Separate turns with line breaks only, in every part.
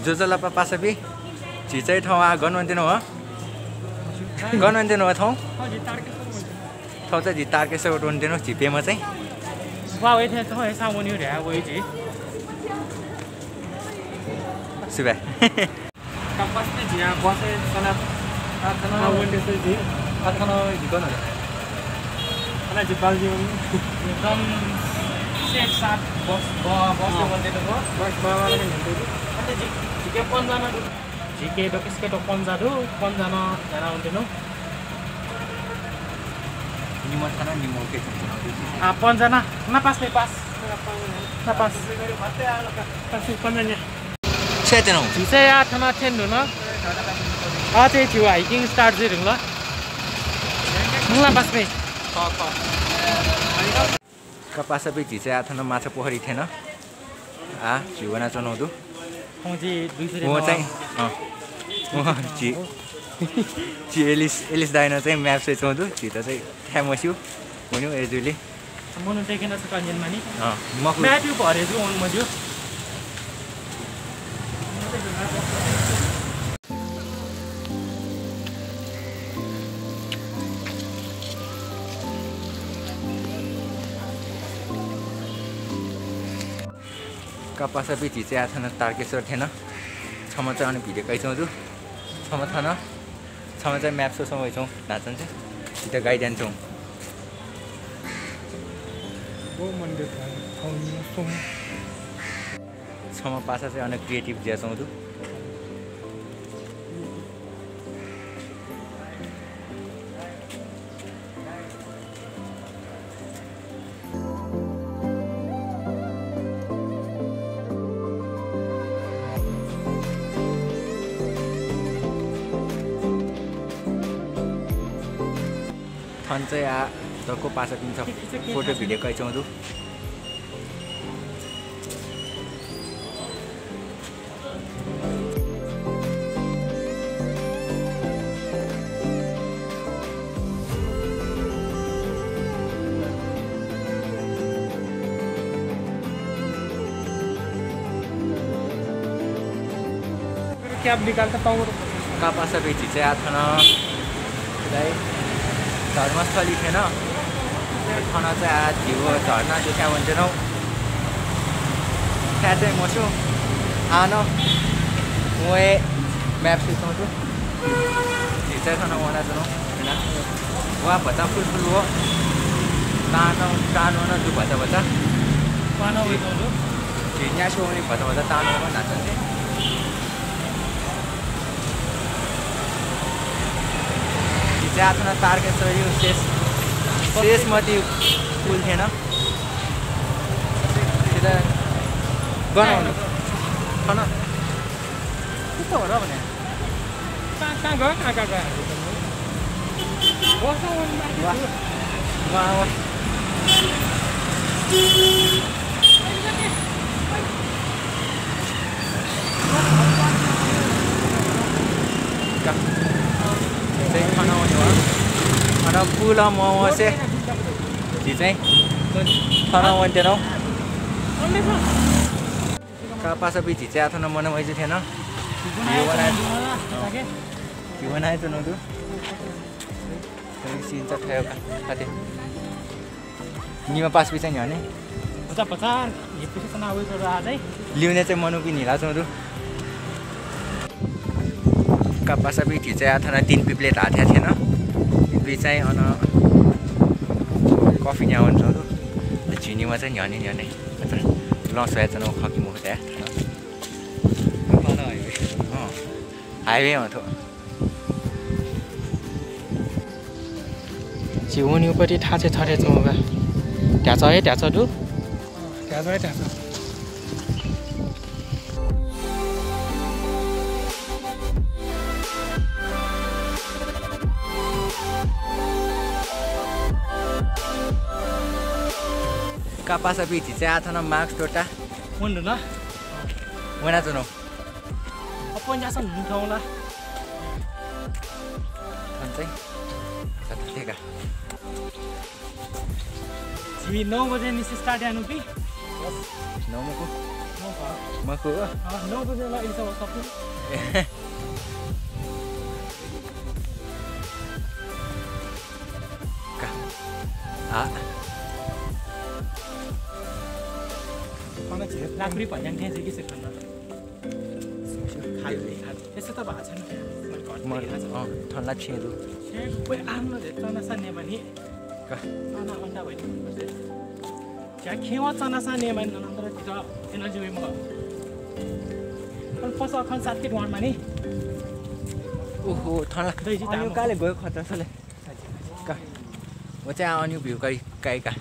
जोजोला पासाबी झिचै ठाउँ आ गनवन्दिनु हो गनवन्दिनु हो ठाउँ ठाउँ चाहिँ झितार्केसो उठ्दिनु झिपेमा चाहिँ सुबा कपासबै झिचै आथन माछा पोखरी थिएन झिउना चनाउँदो एलिस दाइन चाहिँ म्याप चाहिँ चौधो झित चाहिँ ठ्यामस्यु हुन्यो एजुले कपासा बिची चाहिँ आथन तारकेश्वर थिएन छमा चाहिँ अनि भिडियो कैछौँ छमा थन छमा चाहिँ म्याप सोसँग हैछौँ नाचन चाहिँ त्यो गाइड छौँ छमा पासा चाहिँ अनि क्रिएटिभ ज्याछौँ थन चाहिँ धक्को पासा दिन्छ फोटो भिडियो कैछौँ
क्याब निकाल्दा पाउँदो
कपासा बेची चाहिँ आथन धर्मस्थली थिएन खाना चाहिँ झिउ झर्ना त्यो त्यहाँ भन्दैनौ त्यहाँ चाहिँ मसु आनो म म्याप सिकाउँछु झिचाइ खाना वना जानु होइन वहाँ भत्ता फुल हो तानो तानो न जो भत्ता भत्ता
पाना उयो
झिन्या सो भने भत्ता भत्ता तानो नाच्छन् चाहिँ आथन तारकेश्वर यो शेषमती पुल थिएन त्यो बनाउनु खन
कस्तो हो र भने कहाँ गयो कहाँ गयो
खाना पुल मोमो से झिचै खाना वन्टेनौ कपासा बि झिचै आथन मन मैजु थिएन के बनाए त नदु सीन चाहिँ खायो खाते निमा पास बिचाइ नि
पचा पचा ये पिछे तना उयो गरेर आजै
लिउने चाहिँ मनु पनि हिला चौधु कपासा बि झिचै आथन 3 पिप्लेट हाथ्या थिएन चाहिँ अन कफी यहाँ हुन्छ झिनीमा चाहिँ न्याने लस भएछ न खकी मुख त्यहाँ हाइवे हो
지원이오빠리 타제 차례 좀 가. 대자에 대자도? 대자에 대자.
Kapas api cice atau max tota?
Mana lah?
Mana tu no?
Apa yang jasa nunggu lah?
Santai. Santai tega.
Si 9 बजे निस्कि स्टार्ट यानु पि
9 को mở cửa
No bây là isa tapi. Con nó chỉ là cái bản nhân thế gì cái sự khăn đó. Khăn thế sẽ ta bảo chân mình còn
mở thon lát che luôn
vậy ăn nó để cho nó san này mà nhỉ
cả
nó ăn đã vậy chả khi mà cho nó san này mà nó nó cho nó chơi mà con phô sa con sát cái đoạn mà nhỉ
thon lát đây chứ tao cái này vừa khỏi tao sao này cả我这样你比如改改。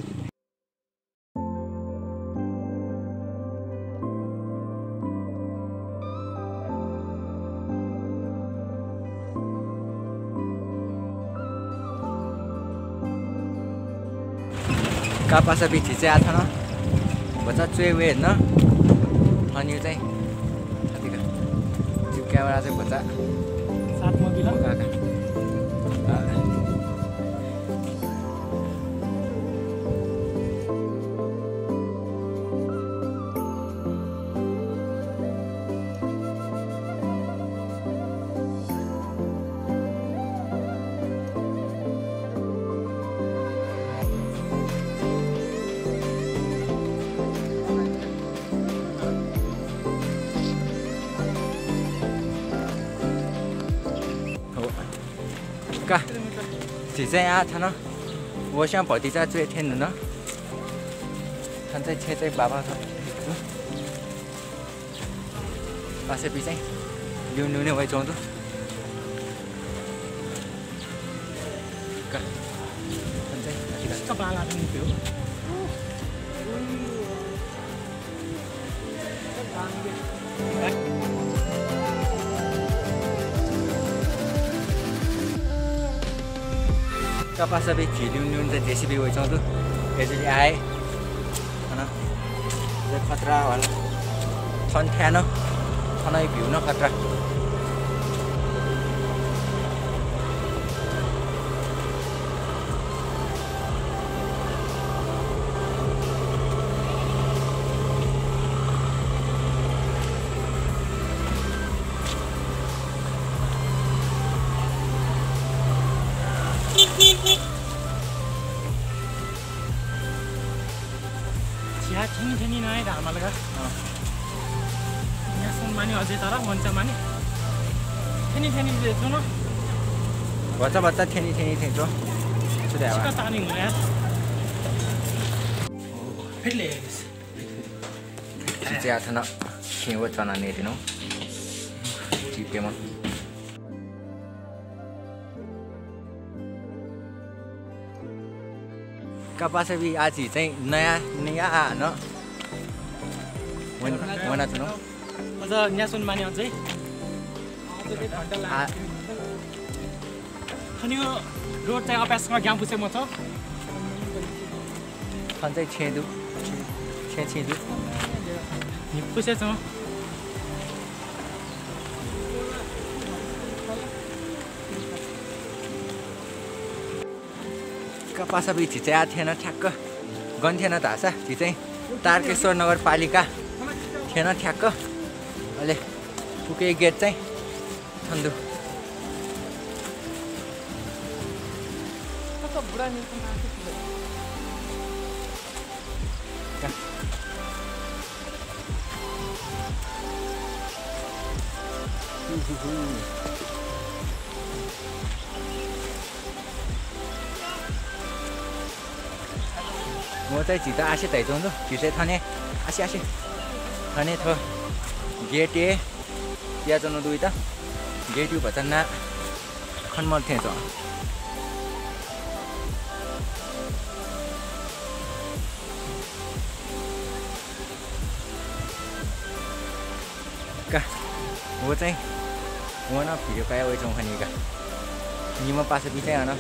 Kapal sapi chỉ ra thôi nó, bây giờ chơi về nó, bao nhiêu đây, thì cả, chụp camera sẽ bây giờ,
sát một cái lắm,
cả chỉ ra thôi nó, 我想保地在最天的呢，看在切在爸爸头，把这比赛溜溜那为中的，看，看在哪里个？
các bạn làm những kiểu
kapal sapi chỉ lưu lưu在 JCB 为中的，也就是爱，看那，这发tra完了，穿天了，看那表呢发tra。
चिया ठिनी नआए धामालगा यहाँसम्म माने अझै तर मञ्च माने ठिनी दिएछु न
बच्चा बच्चा ठेनी जो सुधा
चिका तानी हुँदैन फेरि
chỉ ra thôi nó khi mà cho nó này thì nó chỉ cái món kapal sapi aji चाहिँ नयाँ nó muốn là nó
अझ यहाँसम्म माने अझै घन्टा लाग्यो अनि यो रोड चाहिँ अभ्यासमा ग्याम पुछे म छ
còn चाहिँ छेदु छेदु
नि पुछेछ म
kapal sapi chỉ ra थिएन ठ्याक्क गन थिएन धासा ती चाहिँ तारकेश्वर नगरपालिका थिएन ठ्याक्क अहिले पुगे गेट चाहिँ छन्दु म चाहिँ झिटा आसे धैजाउँछु झिटै थाने आसे थाने थ गेट ए या जनो दुई त गेट यु भचन्ना खनमल थिएछ का म चाहिँ म न भिडियो काया वेचौँ खनिका नि म पासे बिचाइ न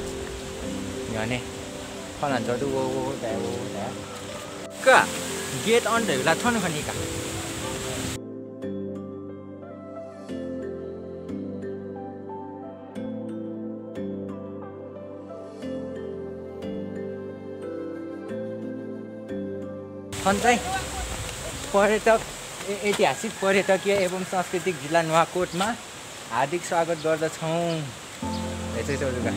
यहाँने खनान जदु वो दा का गेट अन दैला थन खनिका खन चाहिँ पर्यटक ऐतिहासिक पर्यटकीय एवं सांस्कृतिक जिल्ला नुवाकोटमा हार्दिक स्वागत गर्दछौँ। यसै चौजुका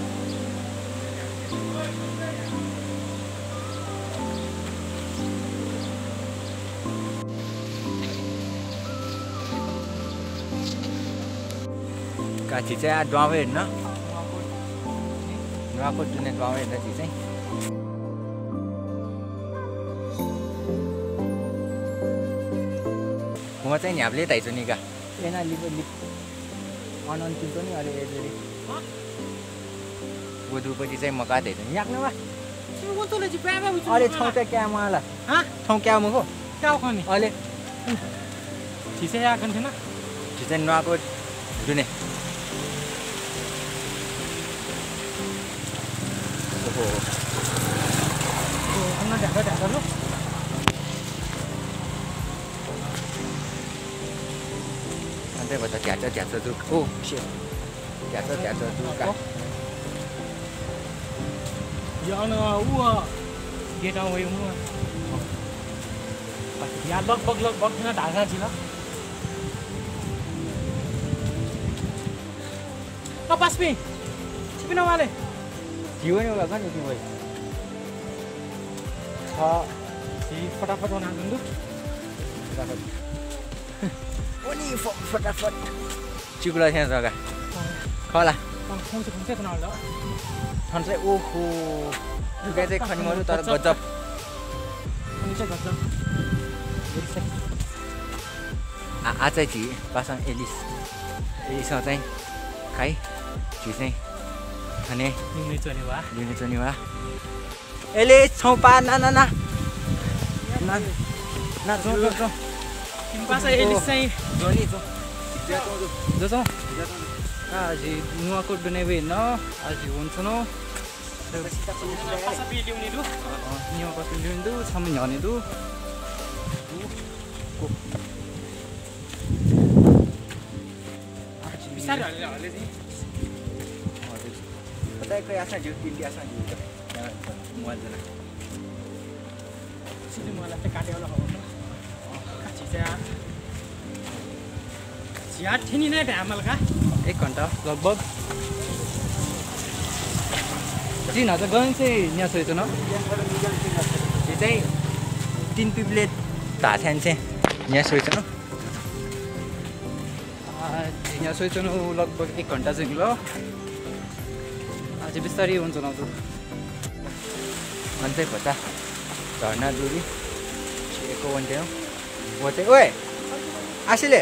काठी चाहिँ ड्वाउँ हेर्न नुवाकोट जुने ड्वाउँ हेर्न चाहिँ म चाहिँ नि हामीले ताइछु नि का एना लिप अनन्तिम पनि अलि यसरी बुधुपट्टि चाहिँ म काट्दै छु याक्नुमा अरे ठाउँ चाहिँ क्या मलाई ठाउँ क्या मको
क्या खाने
अहिले
छिसे या खान थिएन
चाहिँ नुवाकोट जुने ओहो
ढाका ढाका लु
त्यही भएर झ्याच दुख ओ झ्याच दुख
यो अन ऊ गेट आउँ म यहाँ लगभग थिएन ढाका छिल पासमी छिपिन उहाँले
जिउ नै होला नि तिम्रो
फटाफट बनाएको
पनि फटाफट चिकुला थिएन जग्गा खला ठन चाहिँ ओहो लुगा चाहिँ खनिमहरू तर गजब आज चाहिँ झि पासँग एलिससँग चाहिँ खाइ झि चाहिँ खाने लिने चोनी वा एले छौ पा ना
पासा एलिस चाहिँ
जोनी जो
आज नुवाकोट बनाइबे न आज हुन्छ न पासा बि ल्याउने दु नुवाकोट ल्याउने दु छम न्याउने दु बिस्तारै हल्ले चाहिँ
बताएको आसा जो इन्डिया सँग जो मजना
सिधै मलाई चाहिँ काटे होला हो चिया ठिनी नै ढामलका
1 घन्टा लगभग 3000 गन चाहिँ यहाँ सोच्नु न यो चाहिँ 3 पिपले धाथ्यान चाहिँ यहाँ सोच्नु यहाँ सोच्नु लगभग 1 घन्टा चाहिँ ल
आज बिस्तारै हुन्छ न त
अनि चाहिँ भत्ता झर्ना दुरी एको वन्ट्यो वो चाहिँ ओए आसिले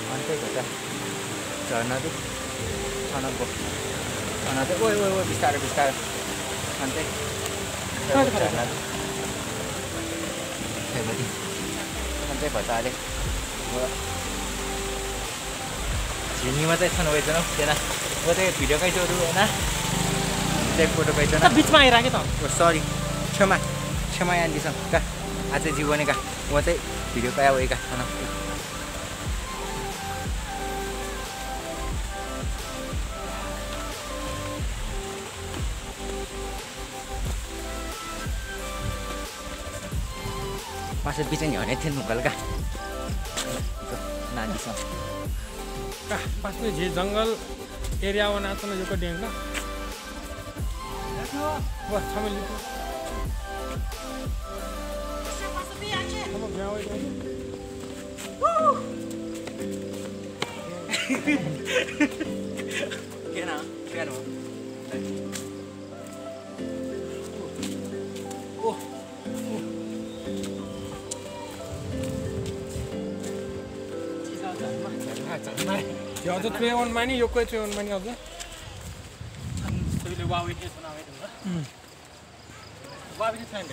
अनि चाहिँ भत्ता झर्ना दु छनकको छन चाहिँ ओए बिस्तारै अनि चाहिँ झर्ना दु त्यहाँपछि अनि चाहिँ भत्ताले झिनीमा चाहिँ छन् होइन त्यहाँ म चाहिँ भिडियो कैचोहरू होइन चाहिँ फोटो कैचो
बिचमा आइराखेँ त
सरी क्षमा आन्टीसँग का आज चाहिँ जीवने का म चाहिँ भिडियो पाया भएका खाना मासु बिचन हने थिएन मुगल का नानीसँग
पासमे जे जङ्गल एरिया बनाएको न यो डेङ ल बस छमेल
Can
यो अझ ट्रेनमा नि यो कोही ट्रेनमा नि अझ सबैले वावे के सुनावे त वावे छैन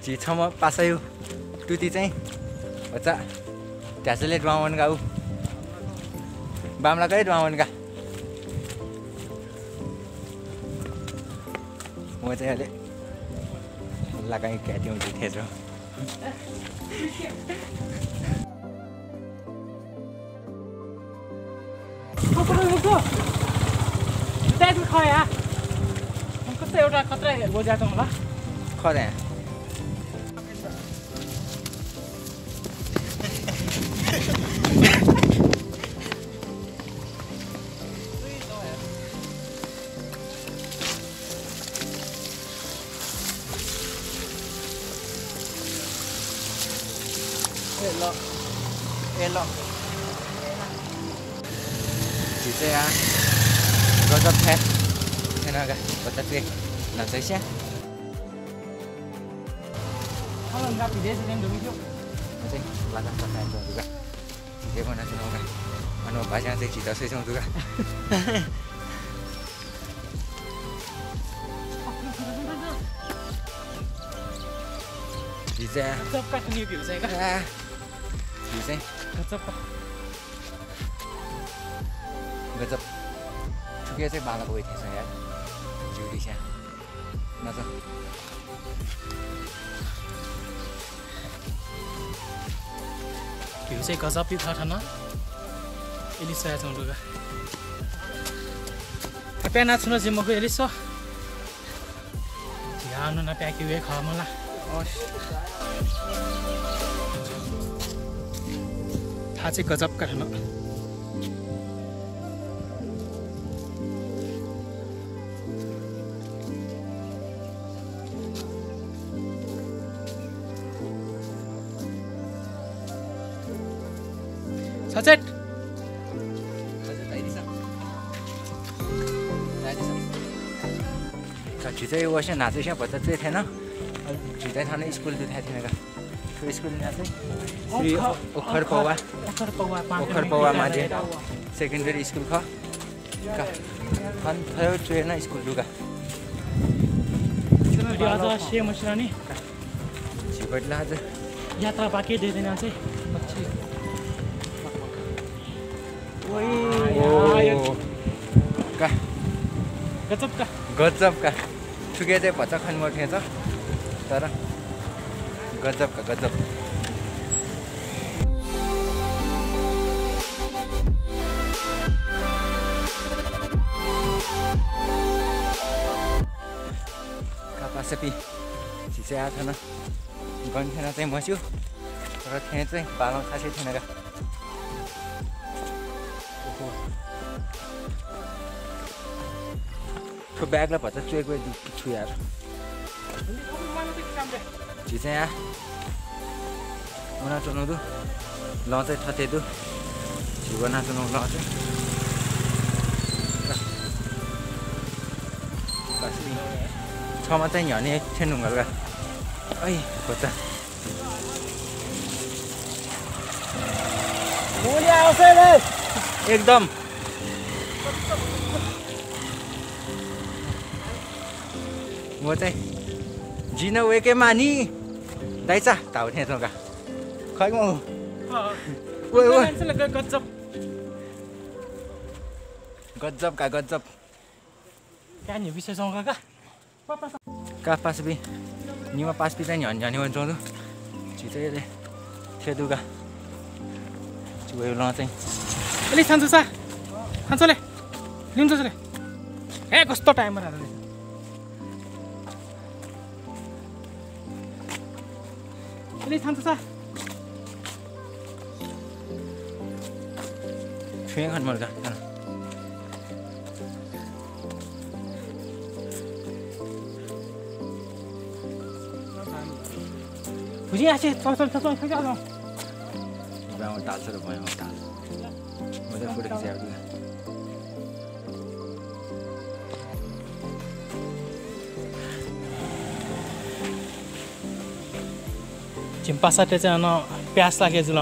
जी छम पासायो टुती चाहिँ बच्चा त्यासले ड्वावन गाउ बामला कै ड्वावन गा म चाहिँ अहिले लगाइ क्याट्यौँ थिएछ
कस्तो एउटा खतरा बोजाएको होला
खरे Elo. Chỉ chơi à? Có rất thế. Thế nào cả? Có tất gì? Làm giấy xe.
Kalau nggak pide sedang dulu yuk.
Nanti lakukan pertanyaan juga. Dia mana tu nak? Anu baca nanti kita sesung juga. Bisa.
Gazab kat ni view saya kan?
Bisa.
Gazab.
Gazab. Juga saya bala boleh tu saya. Judi saya. Nasa.
View saya gazab itu था ना? Ini saya cuma juga. Tapi anak sudah sih mau ke Elisa. Jangan nak pakai kue kamu lah. 다 चाहिँ गजब काट्न सचेट
Jadi saya nak saya buat tu saya nak. Jadi thằng school tu thay thế này cả. Cái school này tu. Di Okhar Pawa Maje. Secondary school kah? Kah. Han third tu na school juga.
Dia ada Syekh Masrani.
Cepat lah aja.
यात्रा बाँकी दिँदैन चाहिँ
Kah.
गजब का
गजब का ठुके चाहिँ भच्चा खान मर्ने छ तर गजब का गजब कापासेपी चिसै आएको थिएन गन्थेन चाहिँ बस्यो तर त्यहाँ चाहिँ बालौँ खासै थिएन क्या तो बैग ला पता चुए कोई छु यार चीजें यार उना चुनो दो लौटे ठते दो जीवन चुनो लौटे बस छमा चाहिँ यहाँ नि ठेनुङ गल्का ऐ खोज्छ
मुली आउँछ रे
एकदम म चाहिँ जिन वेके मानी दाइचा ताउ थिएँ का खै म ओए ओए
गजब
गजब का गजब
क्या नि विशेष आउँछ का
का पास भी निमा पास भी चाहिँ हन जाने भन्छ दु छिटै थियो दुगा चुयो ल चाहिँ
अलि खान्छ सा खान्छले लिन्छ ले ए कस्तो टाइममा आएर अलि खान्छ सा
छुए खान मर्का
बुझि आछे चल जाऊ
ब्राउन टाल्छ र भयो टाल मजा फोटो खिचायो दुगा
चिम्पा साथे चाहिँ प्यास लागेछ ल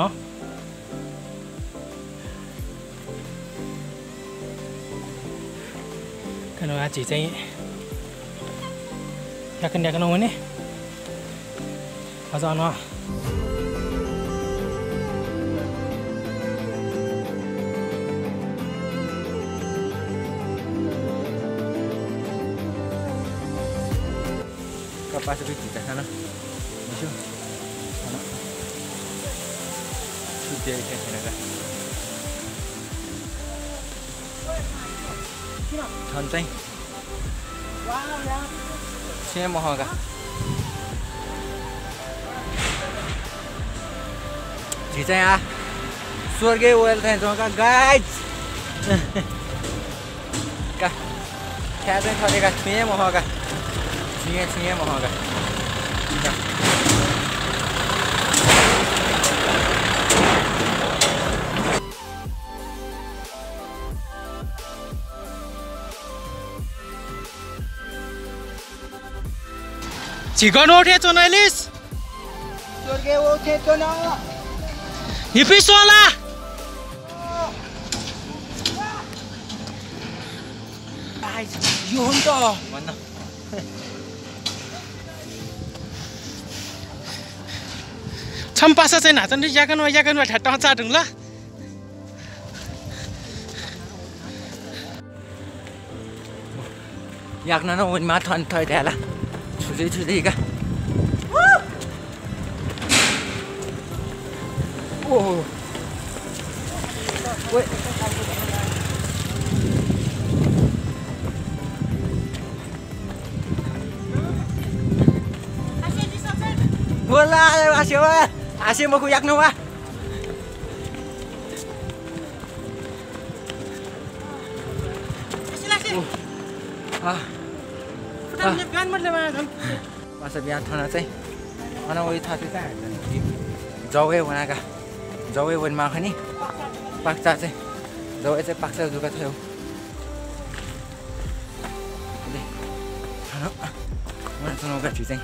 किन आज चाहिँ याकन हुने अझ
Kapasitas kita sana. Masuk. Sana. Sudah ke sana kan. Santai. Sini mau apa? Cica ya. Surga well thanks ka guys. Ka. Kaya thode ka sini mau apa? Sini mau apa?
Chicken uठेछ नैलिस
Surga uठेछ न
हिपिस होला
guys यो हो नि त भन्न
छम्पासा चाहिँ नाचन याकन ठट्टा चाटुङ ल
याक न वन मा थन थै त्याला छुदै का ओ ओए Wala, asih mau kuyak nawa. Masa biar thana चाहिँ ana वही थाहा चाहिँ जौवे बनाका जौवे वनमा खनि पाक्चा चाहिँ जौवे चाहिँ पाक्चा दुका थियो खाना मलाई सुनाउका छु चाहिँ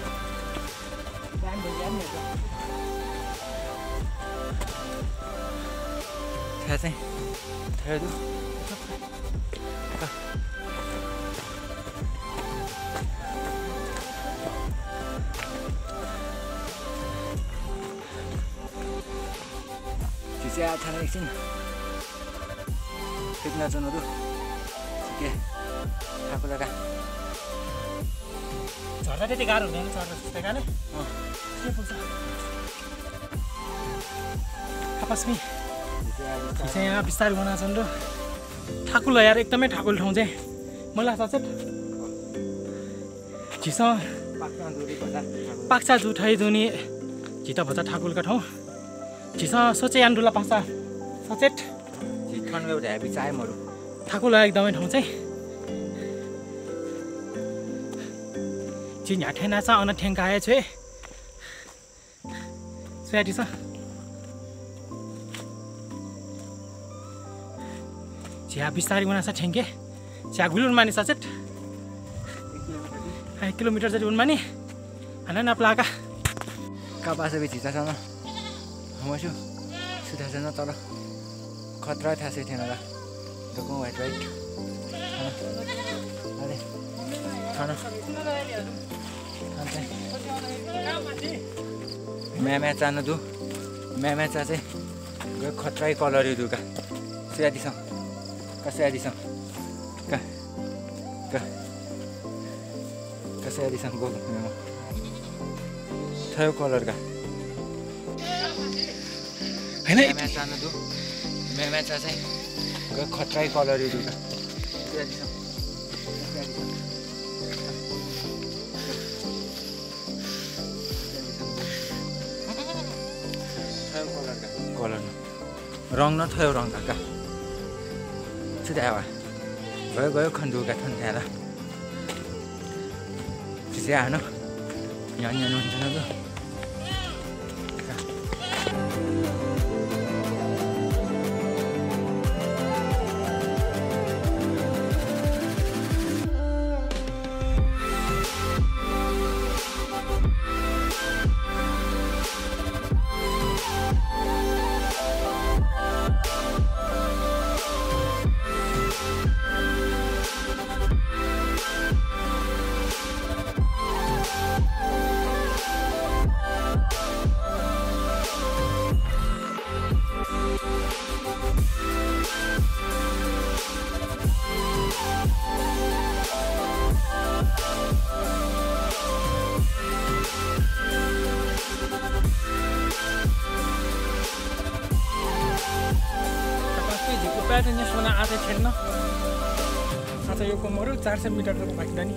थाहा चाहिँ थियो दु Saya akan eksin. Fitnah zona tu. Oke. Aku dah.
झर्दा त्यति गाह्रो हुँदैन चढ्दा त्यस्तै गाने के पुग्छ आपसमी चाहिँ यहाँ बिस्तारै बनाएको छन् र ठाकुल यार एकदमै ठाकुल ठाउँ चाहिँ मलाई लाग्छ झिस पाक्सा जुठाइ दुनी झिता भचा ठाकुलका ठाउँ झिस सोचे यान्डुला पाक्सा सचेट
झिठन एउटा हेभी चायमहरु
ठाकुल एकदमै ठाउँ चाहिँ जिन ठेना छ अन ठेंगाए छे स्वेटी छ चिया बिस्तारै उना छ ठेंगे चिया गुलुन मानि सचेट 1 किलोमिटर जति उन मानि हाना नप्लाका
का पासे बे चिता छ न हमसु सुधा छ न तर खतरा थासे थिएन र दको वाइट राइट अरे खाना मैं चाहना दू मैं चाहे खतरा कलर दूका सुयादी का सुयादी का सुयादी गो थयो कलर का मैं चाहना दू मैं चाहे खतरा कलर दूका सुयादी कलर रङ न थियो रङ काका सुधा गयो खन्दुका थन त्याला चिसे हानो यहाँ हुन्छ न त
त निस्कन आँटे छैन आज यो कोमहरू 400 मिटर त बाँकी नि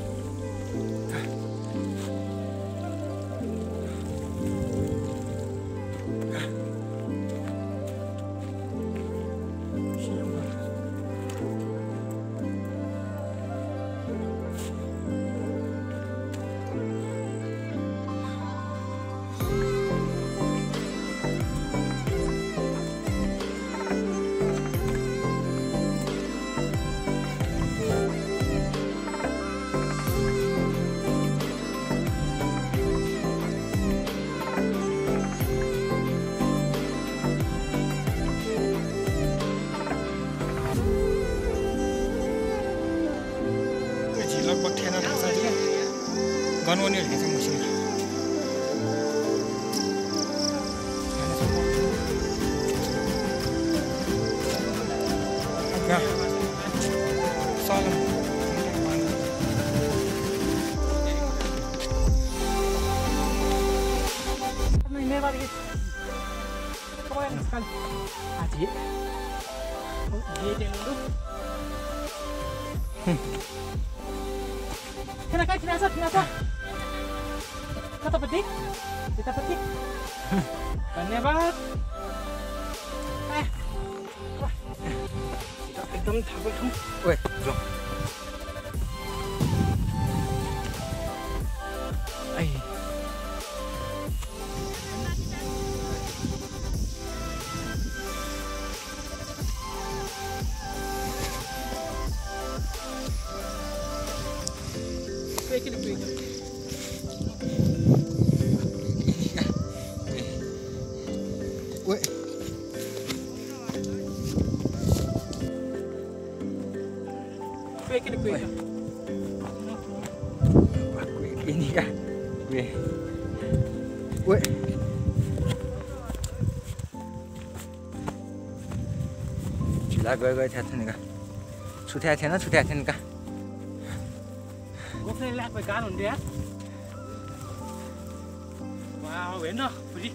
लगभग ठेना ढाँचा दिया गनवनी हेर्छ मसिन सालम never get kau yang sekali aji dia dulu kenapa kata petik kita petik धन्यवाद wah एकदम थाहा ठाउँ
ओए जो आई ini kah gue चिला गयो थाहा छैन का छुट्याएको थिएन का
बोक्ने ल्याएको गाह्रो हुन्थ्यो यार वाउ हेर्न फुरी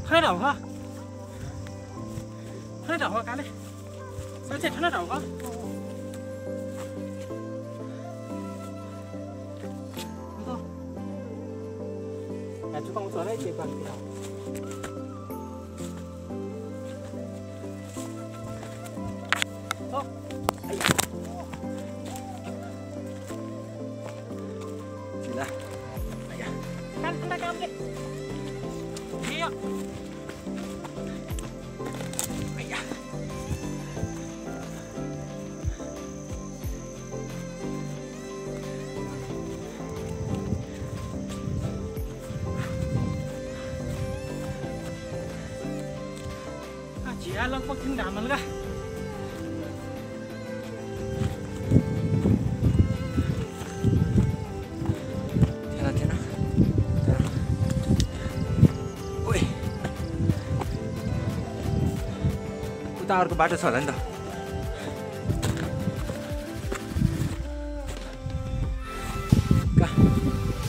खै ढाउका काले साँच्चै ठन्डा ढाउका चुकाउँछ होला है त्यो पानी
चिला आया
ठन्डा कामले आया ya लगभग दिन घाम लगा
थिएन ओए उता अर्को बाटो छ होला नि त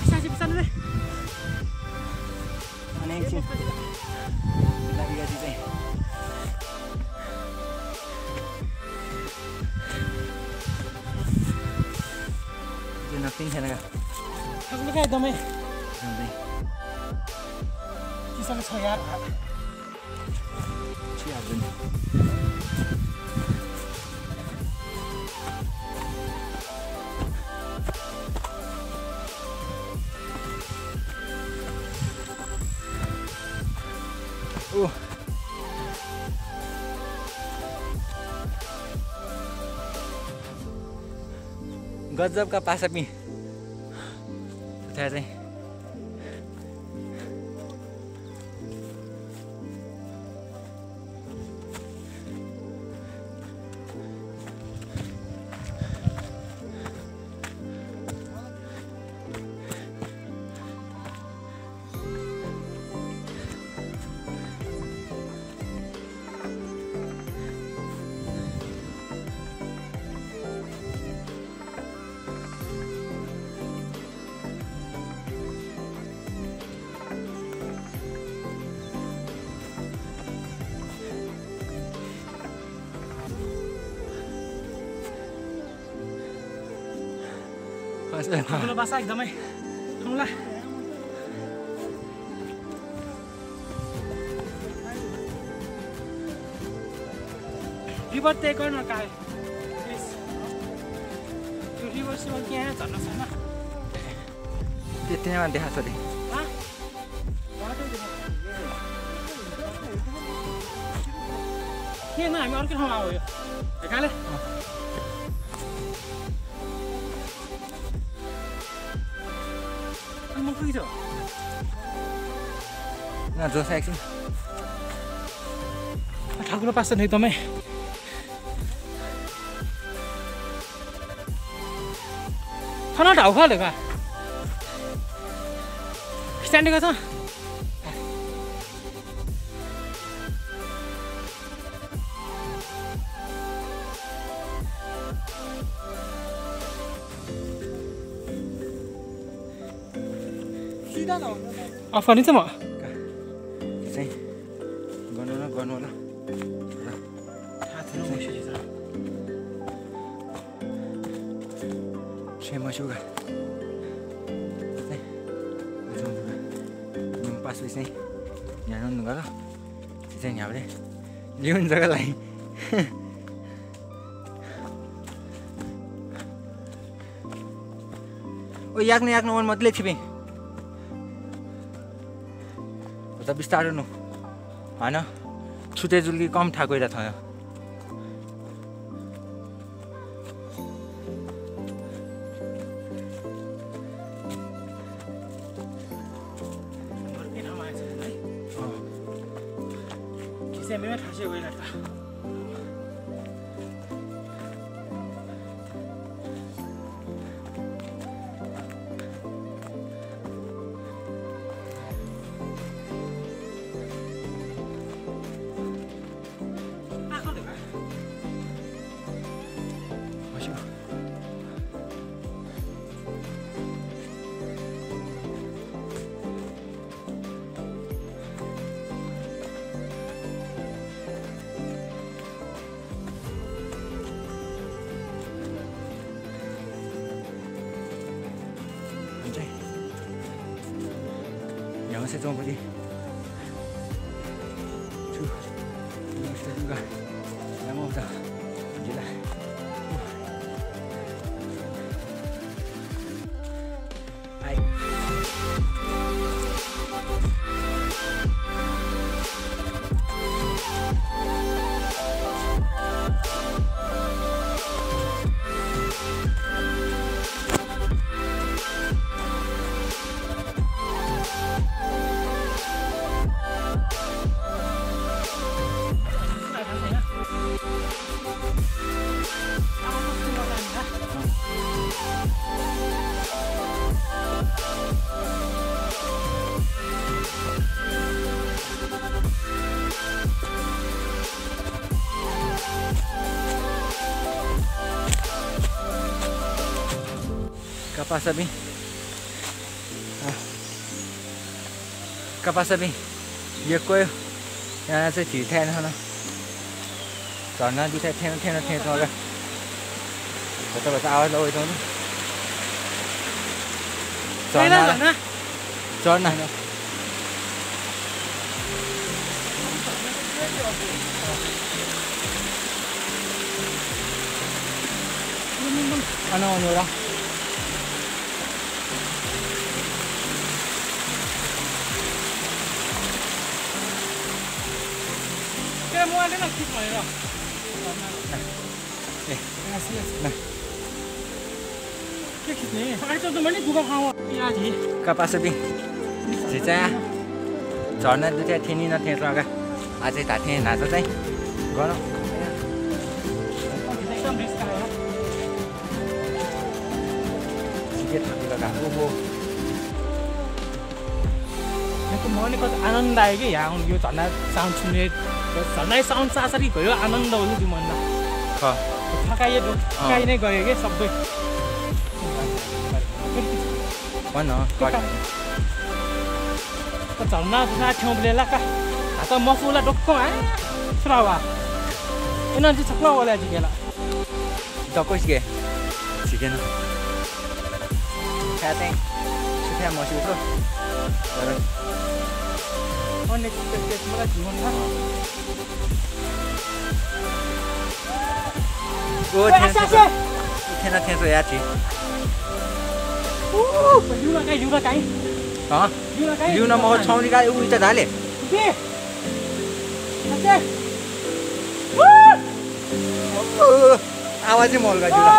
साँच्चै पछाडि रे
अनि एकछिन लागि गाडी चाहिँ नथिङ छैन का
खासमा क्या एकदमै चिसो छ यार
छिहाल्छु नि ओ गजब का पासापी त्यहाँ चाहिँ
ठुलो बासा एकदमै ठुला रिभर त्यही गर्न का प्लिज त्यो रिभर सिभर त्यहाँ झर्न छैन
त्यतिमा देखाएको छ
के न हामी अर्कै ठाउँमा आयो यो काले म पुगी छ
न जोस एकछिन
ठाकुर पास नि एकदमै खाना ढाउ खा लेगा स्ट्यान्डिङ छ अफ गरिन्छ म
चाहिँ गर्नु होला Masuk pas di sini jangan nunggu lah sini nyampe deh liun jaga lain oh yak nuan matlik sih bing tapi start nu mana छुटे जुल्की कम ठाको इरा थियो
किसेमेमा ठासे गइराख्दा
Jangan saya coba pergi. Tuh, ini kita juga. Yang mau dah, jelas. Hai. Kapas sabi. Kapas sabi. Ye koy. Yana se chỉ then thôi. Còn nó đi theo thôi kìa. Tôi bảo sao lôi thôi. Cho này nữa. Ano nhiều đâu.
Mau ada nak kita ni lah.
Nah.
Kita ni, ada tu mana buka hawa. Ya ji.
Kapas sabi. Chỉ ra. Chọn nó sẽ thiên nhiên nó thiên sao cả. À sẽ tại thiên nào sao đây? Có đâu. Chỉ thằng là cả vô.
Aku mau ni kau आनंद आएगी यार उन यो चलना sound सुने चलना sound सासरी गयो आनंद हो नि मन ना
हाँ
थकाइए दो थकाइ नहीं गयो के सब
कौन हो
तो चलना ना ठेउ बेला का आता मफुला डक्को आ सुरावा एनर्जी छक्ला वाला जी गेला
तो कुछ के ठीक है ना saya चाहिँ सुख्या मस्यो तर
अन्य मलाई जीवन छ
ओ थिएन या छि
युला काई
लिउन म छौरी गाई उही त धाले आवाजै मल्का जुला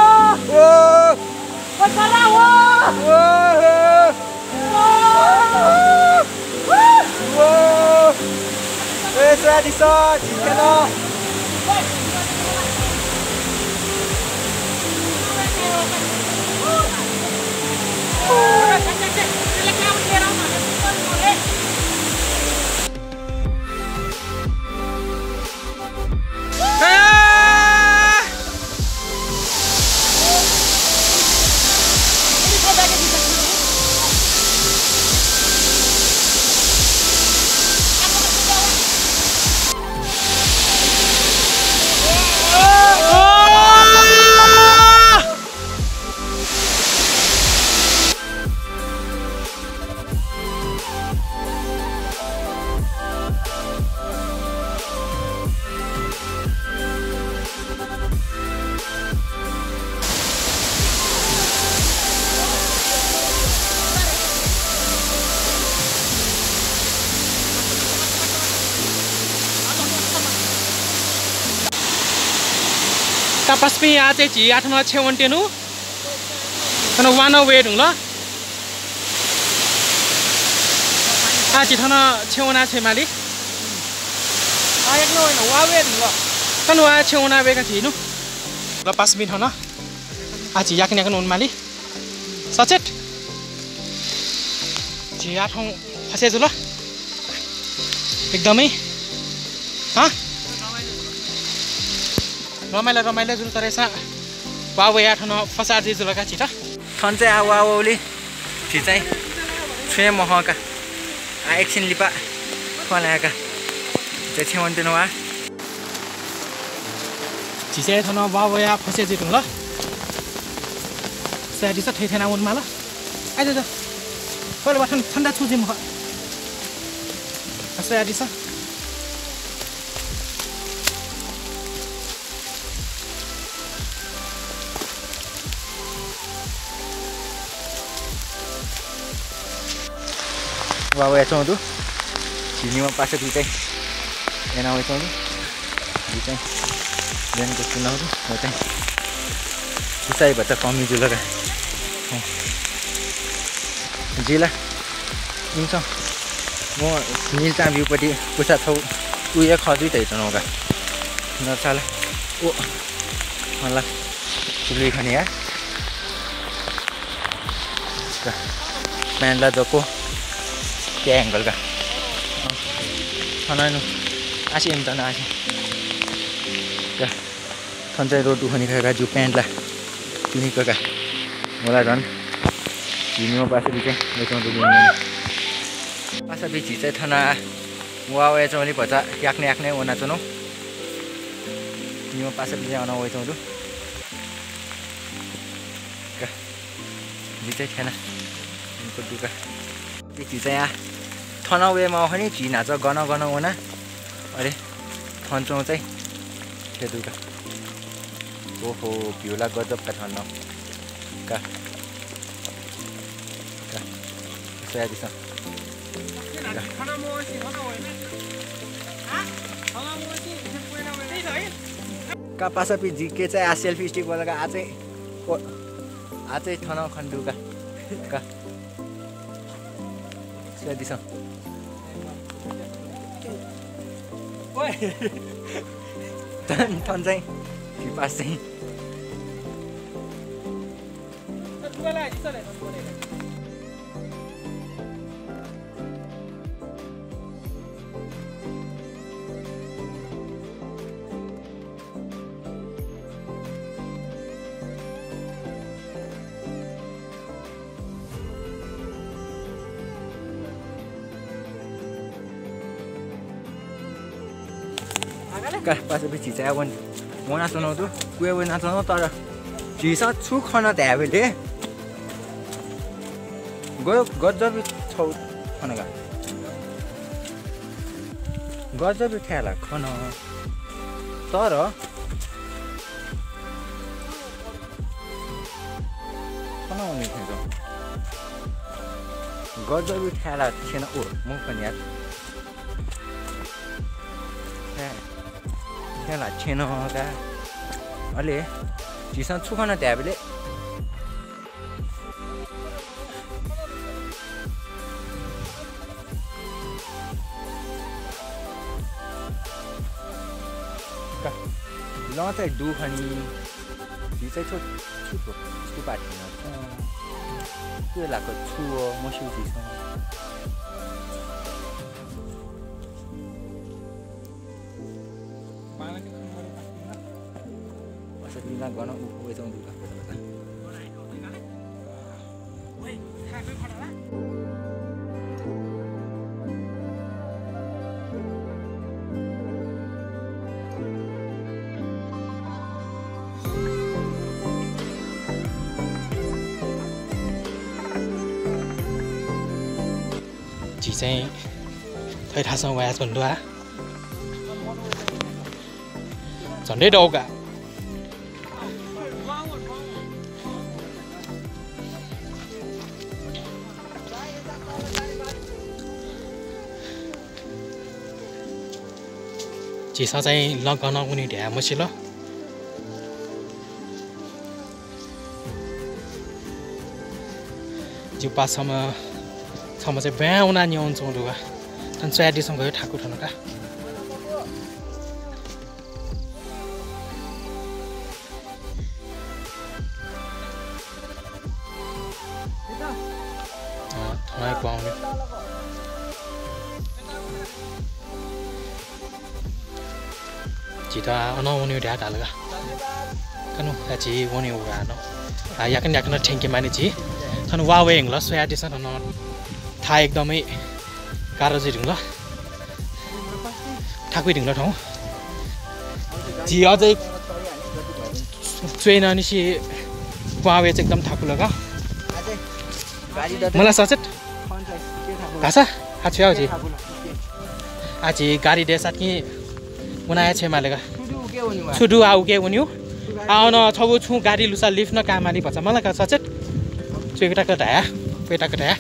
Tapos pinya aja ji, atau mau cewek tenu, karena one way dong lo. Aja thana cewek na cewek mali.
Ayak no one way dong lo.
Kan wa cewek na bega ji nu. Lepas bin thana, aja yakin un mali. Sachet. Ji atau fase dulu. एकदमै हाँ रमाइलो जुन तरेछ बाबु या ठन फसार जे जुलका छिटा
थन चाहिँ आउले छि चाहिँ छे महका एकछिन लिपा फलाका चाहिँ छेवन दिनु वा
छिसे थन बाबु या फसे जे ल साडी छ थेथेना उनमा ल आइज जा पहिले बठन ठण्डा छुजे म साडी छ
Wow, ya cong tu, sini mah pasal kita, enak ya cong tu, kita, jangan kesunah tu, kita, susah baca kami juga kan, jila, ini cong, mau ni cang view padi, pusat tahu, uya khadu itu cong kan, nak salah, oh, malah, beli kan ya, main lah doko. Cái angle cả thằng 아시 힘들나 아시 자 선제 로드 하니까 가지고 팬라 이니까 가 몰라 전 이니모 빠서 비게 내 정도 되는 빠서 비지 제 타나 와와에 저리 보자 약내 오나 저노 이니모 빠서 비자 오나 왜 정도 가 비제 캐나 이거 두가 비지 자야 थना वेमा पनि झि नाच gun ओना अरे थन्छौँ चाहिँ खेदुका ओहो भ्यूला गजबका थन का सयादिस का पासापि जिके चाहिँ आ सेल्फी स्टिक बोलेका आजै थना खण्डुका का सयादिस थन चाहिँ पास चाहिँ pas bici saya wan mau nasional tu gue nasional tar jisa cu khana dah beli गयो गजबी छौ खनगा गजबी ख्याला खन तर खनाउने थियो गजबी ख्याला थिएन ओ म पनि यार ख्याला थिएन का अलि चिसँग छुखन त्यहाँले ल चाहिँ दुखनी हि चाहिँ छुटो यस्तो पार्टिन त्यो लाको छु मसिउ चिसँग असर लिना गर्न उखो जाउँ दुखा
chỉ sẽ thấy thà xong về tuần đó chọn đấy đâu cả chỉ sao sẽ lo con nó cũng đi để mới xí lo chịu pas sama sama चाहिँ ब्याउना नि आउँछ लुगा अनि च्याडीसँग गयो ठाकुर ठानु का थनाइ पाउने chỉ ta nó uống đá đá lगा cái nó chỉ uống nhiều gà nó yakin nó chênh cái này chỉ thằng wow về nó xoay đi sang nó thay एकदमै गाह्रो चाहिँ ढुङ्गा ठाकुर ढुङ्गा ठाउँ जी अझै चुइन अनि सी पावे चाहिँ एकदम ठाकुर लगा मलाई सचेत भाषा आछु आउ जी आज गाडी दे साथ कि उनाया छे मालेगा छुडु आउ के उन्यु आउन छबु छु गाडी लुसा लिफ्ट न कामाली भन्छ मलाई का सचेत चुइटाको ढाया पेटाको ढाया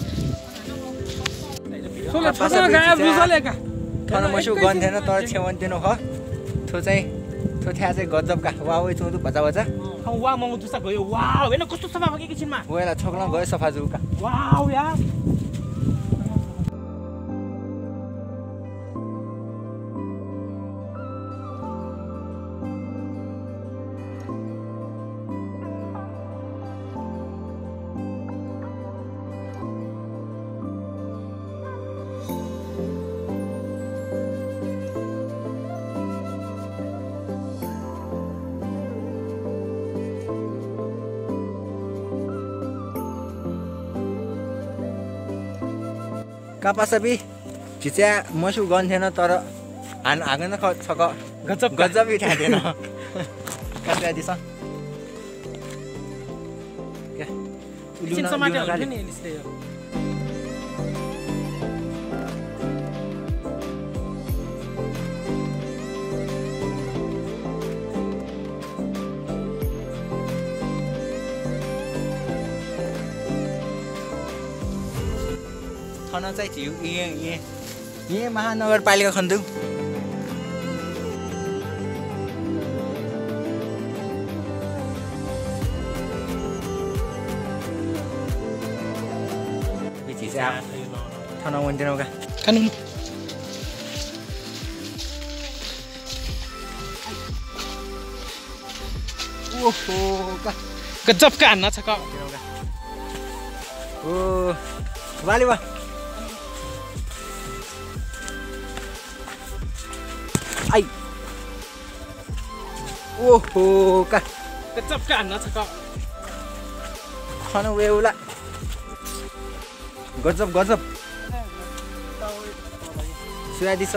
थन मसु गन्थेन तर छेवन दिनु ख थो चाहिँ थो थ्या चाहिँ गजब का वाउ चुदु बजा बजा
वा म दुसा गयो वाउ हैन कस्तो सफा भएको किसिममा
वेला छोक्न गयो सफा जुका
वाउ यार
कापासबी चिच्या मसु गन्थेन तर हान हागन छक
गजब
गजब उठादेन कसले दिस के
किसिम समाटे हो नि लिस्टे यो
थन चाहिँ झिउ यहाँ महानगरपालिका खन्दु थन वन्दिन का
कानु
ओहो का
गजब का हान्न छ क
ओ वाली वा आई ओहो का
गजब का हान्न छ क
खानु वेउला गजब गजब सुयादिस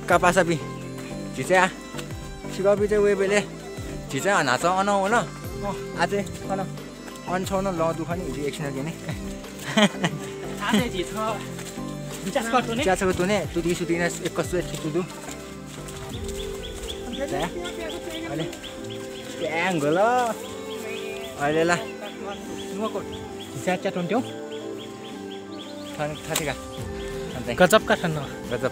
Kapasabi. Cica. Chico bisa webele. Cica nasa ono ono. Oh, ate ono. On chono lo du khani reaction gini.
Ate jitho. Bicara kau tu ni.
Bicara kau tu ni. Tu di suti nas ekos tu tu. Dah. Ale. Angle. Ale lah. Semua kau.
Cica chat on tiong.
Thati ka.
Gajab ka thano.
Gajab.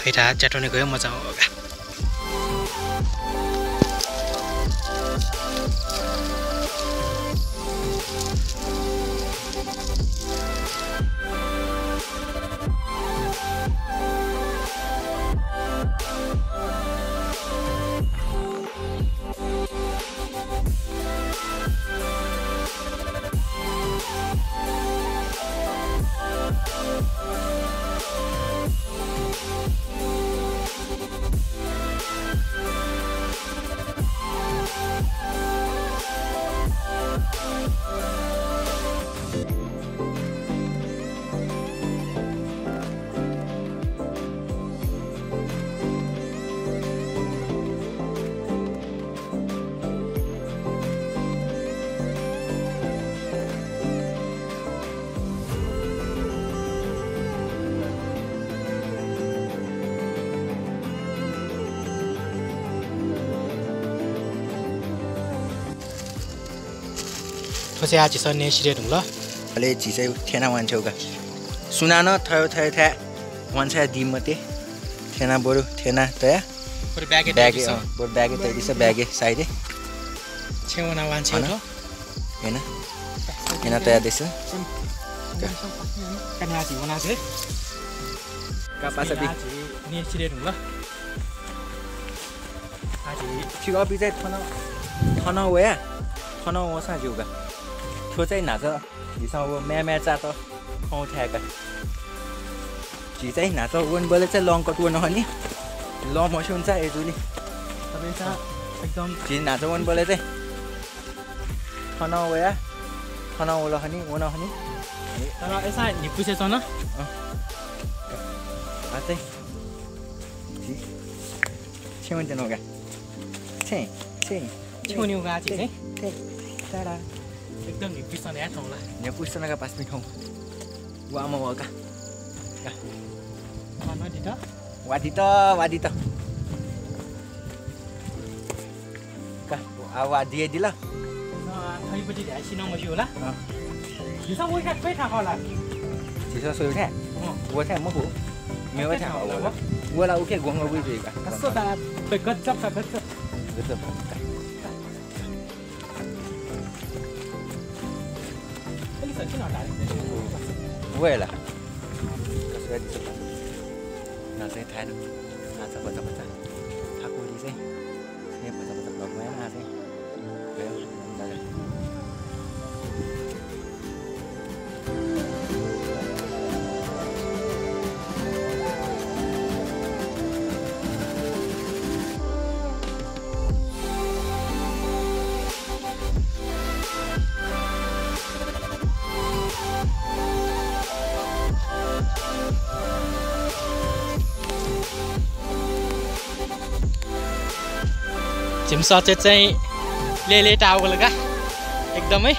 Kita chatone gयो मजा आउँछ Thôi xe chỉ son nè xí đúng lo.
Lấy chỉ sẽ thiên nào hoàn châu cả. Suna nó thay hoàn sai đi mất đi. Thiên nào bolu thiên nào tới.
Bolu bag
tới đi sa bag side đi.
Cewek nào hoàn châu đó.
Thiên nào tới đi sa.
Kan ya chỉ hoàn sao?
Kapasabi.
Nè xí đúng lo. Aji.
Chỉ có bây giờ thằng nào vậy? Thằng nào ở sao juga? Thôi चाहिँ nãy giờ vì sao mẹ cha to không thay cả chỉ चाहिँ nãy giờ uốn bơi चाहिँ long có tuôn nó nhỉ long mà xuân chạy rồi đi
tapi sa ekdom
chỉ nãy giờ uốn bơi đấy thằng nào vậy thằng nào là nhỉ uốn nào nhỉ
kalau esa ni pusat sana
ate chỉ chewen chân nó kìa
cewek ni juga aja sih
tada
ekdom ni pusat ni atong lah
ni pusat naga pas mikong wa mau ka
mana dita
wadito ka awa dia lah
thấy bữa đi để xin ông mà chịu lá thì sao mỗi khách thằng họ là
chỉ cho sôi thế mua thế mất hủ nhiều thế họ là mua là ok của người gì cả
cái số là phải cất chấp cái lý do thế nào đấy
quê là cái số đi chụp là sẽ thay được là sẽ bắt đầu thắc cô đi xem bắt đầu lọc máy na xem về đây
Chim sò chết चाहिँ ले टाउको लगा एकदमै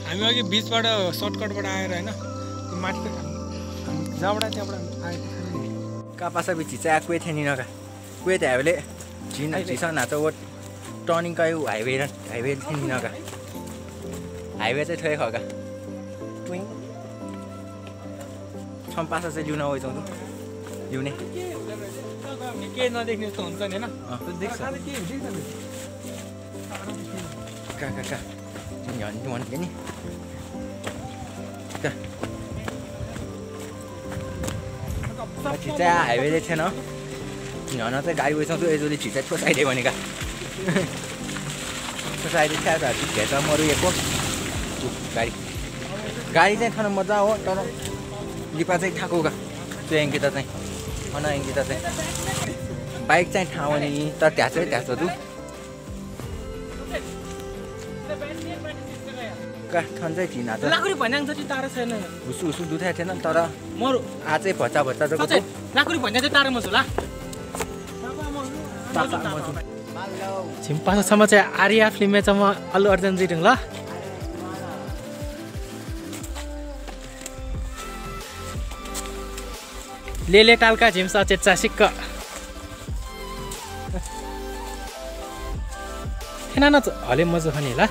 हामी अघि बीचबाट सर्टकटबाट आएर हैन त्यो माथिको जहाँबाट त्यहाँबाट आएको
का पासा भी chỉ cha quê thế này cả quê tại vậy chỉ sao nào cho vợ turning cái highway thế này cả highway sẽ thuê khỏi cả trong पासा sẽ lưu nào ở trong đó lưu này
के नदेख्ने त हुन्छ नि हैन
देख्छ का nhọn cái ní का chỉ cha highway đấy thế nó nhỏ nó tới गाडी उसँग चाहिँ एजोले छिटा छोसाइदियो भनेका छोसाइदियो छ त छिटे त मरुएको गाडी चाहिँ खान मजा हो तर लिपा चाहिँ ठाकुका त्यो एङ्किता चाहिँ एङ्किता चाहिँ बाइक चाहिँ ठाउँ नि तर त्यहाँ छ तु का ठन चाहिँ थिएन त
लाकुरी भन्याङ जति टाढो छैन
उसु दुखाएको थिएन तर
मरु
आज चाहिँ भच्चा
सच्चै लाकुरी भन्या चाहिँ टाढो मसु ला छिम्पासम्म चाहिँ आर्या फिल्ममा अल्लु अर्जुन जिरङ ल लेले टालका झिम्सा चेच्चा सिक्क थिएन न हले मजा खाने होला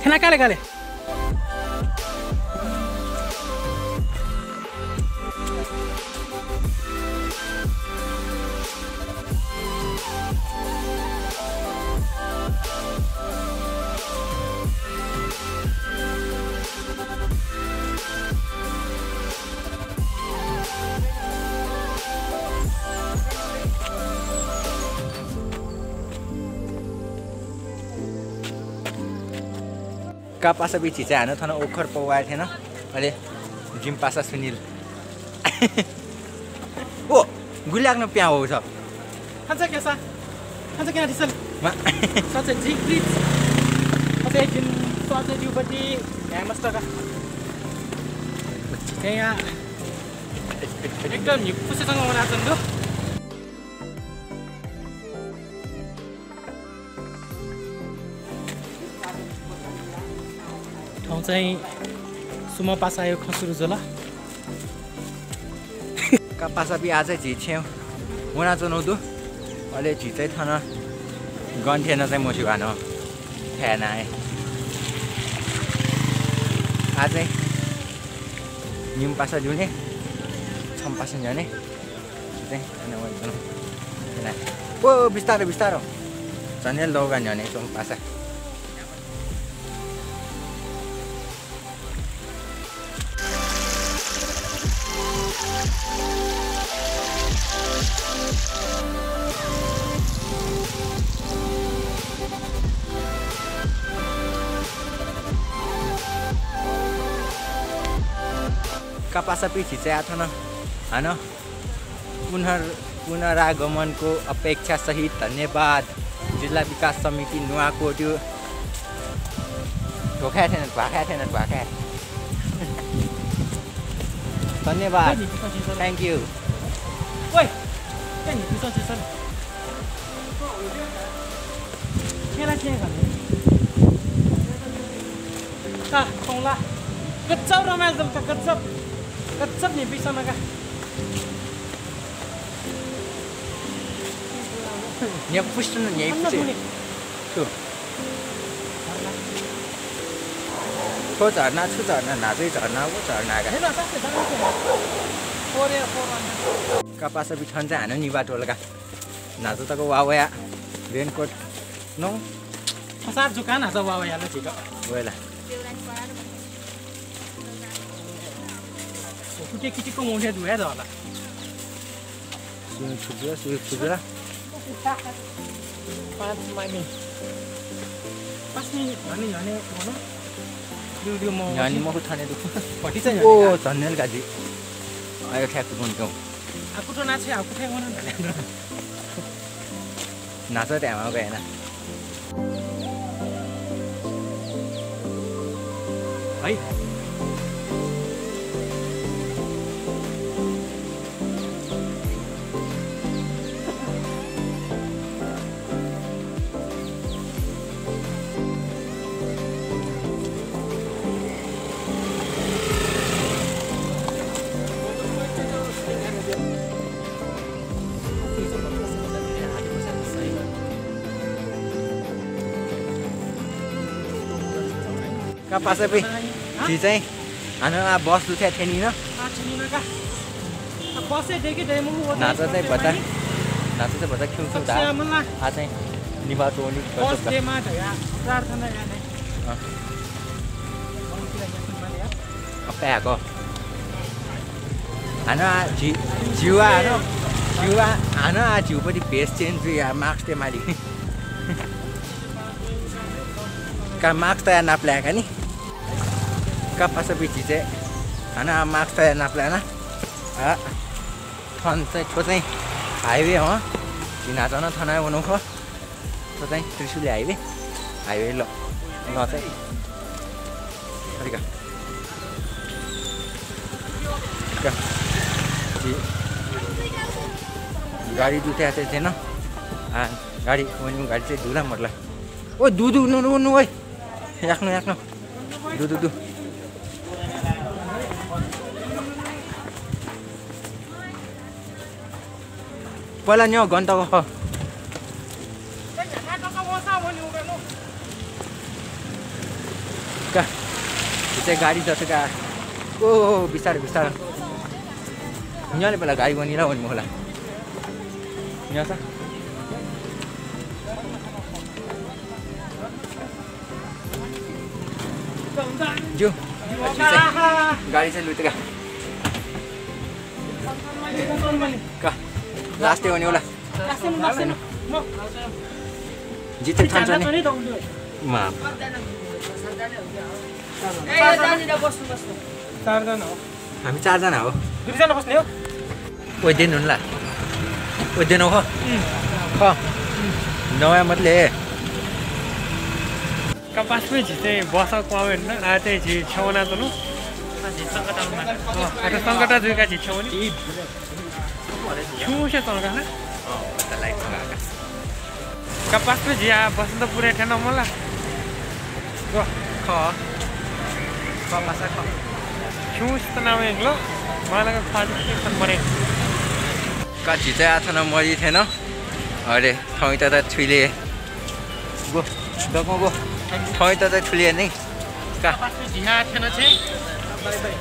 थिएन काले
का पासा बिची चाहिँ हानु थन ओखर पवाएको थिएन अहिले जिम पासा सुनिल ओ गुल्याग्न प्या हो छ
खान्छ किन दिसल सच्चै जिग्रिट अझै एकदिन सच्चै दिउपट्टि ह्यामस्टका त्यहाँ एकदम खुसीसँग बनाएको छ नि ठाउँ चाहिँ सुमा पासा आयो खसुरु जोला
का पासा बि आज झि छेउ उना चनाउँदो अहिले झि चाहिँ थन गन्थेन चाहिँ मसि भानो फ्यान आए आज निम पासा जुने छम पासा जाने चाहिँ ओ बिस्तारो झन् लौगा जाने छम पासा पासा पिछी चाहिँ आथन हैन पुनरागमनको अपेक्षा सहित धन्यवाद जिल्ला विकास समिति नुवाकोट ढोका थिएन धन्यवाद थ्याङ्क यू
ओइ के नि पिसा सर केला के गर्ने का तौला गच्चौ रमाइलो का गच्चप नि पिसामा का
यहाँ पुष्ट यही छो झर्ना नाचै झर्ना हो झर्ना का पासा बिछन चाहिँ हानु नि बाटो लगा नाचो तको वावया रेनकोट नो
फसार जुकान हात वावया ल ठीक
वेला
कुटे किटिको मुठे धुया त होला
सुन छुजुरा
5 मिनेट भने भन यो म
यानी मको थाने दुख
पटी चाहिँ
ओ धन्यल गाजी आयो ठ्याक गुनको
आकुटो नाचे आकुटै गर्न
नाच त्यहाँ गएन
है
Ka pasa pe. Ji चाहिँ हानु आ बस दुथे थेनी न नाचा चाहिँ बच्चा क्यों दा आ चाहिँ निभा टोली apa ko ana jiwa ana jiwa पनि बेस चेन्ज या मार्क्स ते माली का मार्क्स त नाप्लाका नि का पास बिची चाहिँ ana मार्क्स त नाप्लाना आ थन चाहिँ छो चाहिँ हाइवे हो जिना जन थना बनु खो छो चाहिँ त्रिशुली हाइवे ल चाहिँ अलिका गाडी दुथे थिएन गाडी गाडी चाहिँ धुला मतलब ओ दुधु नु ओइ राख्नु दुधु पहिला नि घन्टाको ख चाहिँ गाडी जसोका ओ बिस्तारै यहाँले पहिला गाडी बनिला भन्नु होला यहाँ छ जो गाडी चाहिँ लुटेका लास्टै हो नि होला जित्छ ठान्छ नि हामी 4 जना हो
2 जना बस्ने हो
ओइदेन हुन्ला ओइदेन हो ख नयाँ मतले
कपास पे झिते बसा क्वावेन न आते झि छौना तनु आता संकटा जुका झि छौनी छुसे तनका न
तलाई तनका
कपास पे झि आ बसन्त पुरे ठेन मला गो
ख कपास ख
छुस तनावे लो मालाको फाज के मरे
काची चाहिँ आथन मरि थिएन अरे ठाउँ त छुइले गो दको गो ठाउँ त छुइले नै
कपास पे झिया ठेन छे बाइ बाइ